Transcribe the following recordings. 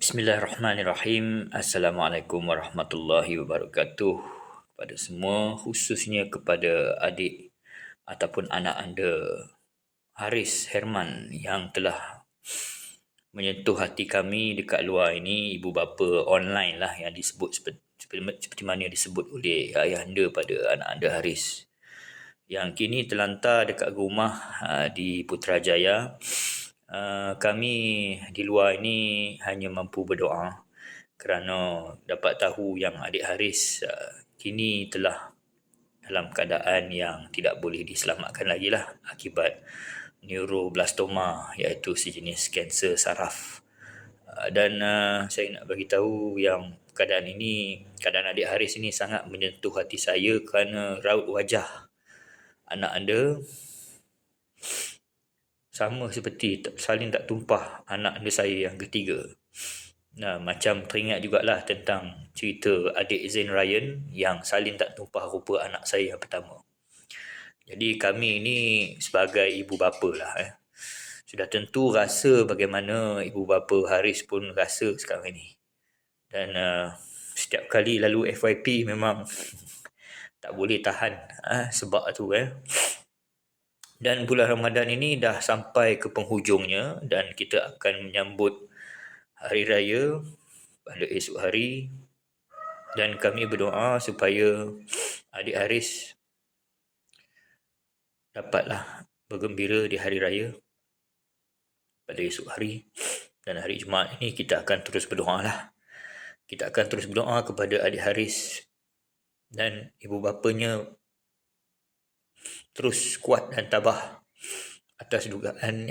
Bismillahirrahmanirrahim. Assalamualaikum warahmatullahi wabarakatuh. Kepada semua, khususnya kepada adik ataupun anak anda Haris Herman yang telah menyentuh hati kami dekat luar ini, ibu bapa online lah yang disebut seperti mana disebut oleh ayah anda pada anak anda Haris, yang kini terlantar dekat rumah di Putrajaya. Kami di luar ini hanya mampu berdoa kerana dapat tahu yang adik Haris kini telah dalam keadaan yang tidak boleh diselamatkan lagi lah akibat neuroblastoma, iaitu sejenis kanser saraf. Dan saya nak bagi tahu yang keadaan adik Haris ini sangat menyentuh hati saya kerana raut wajah anak anda sama seperti salin tak tumpah anak anda saya yang ketiga. Macam teringat jugalah tentang cerita adik Zain Ryan yang salin tak tumpah rupa anak saya yang pertama. Jadi kami ini sebagai ibu bapa lah sudah tentu rasa bagaimana ibu bapa Haris pun rasa sekarang ini. Dan setiap kali lalu FYP memang tak boleh tahan sebab tu Dan bulan Ramadan ini dah sampai ke penghujungnya dan kita akan menyambut Hari Raya pada esok hari, dan kami berdoa supaya adik Haris dapatlah bergembira di Hari Raya pada esok hari. Dan hari Jumaat ini kita akan terus berdoa lah. Kita akan terus berdoa kepada adik Haris dan ibu bapanya terus kuat dan tabah atas dugaan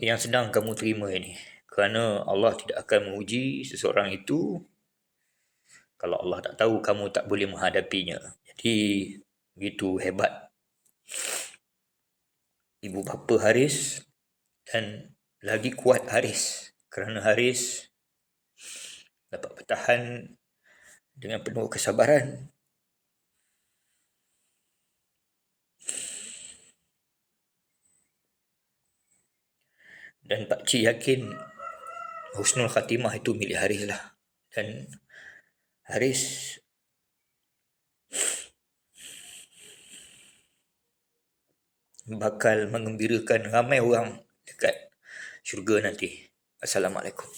yang sedang kamu terima ini, kerana Allah tidak akan menguji seseorang itu kalau Allah tak tahu kamu tak boleh menghadapinya. Jadi begitu hebat ibu bapa Haris, dan lagi kuat Haris kerana Haris dapat bertahan dengan penuh kesabaran. Dan Pak Cik yakin husnul khatimah itu milik Haris lah. Dan Haris bakal mengembirakan ramai orang dekat syurga nanti. Assalamualaikum.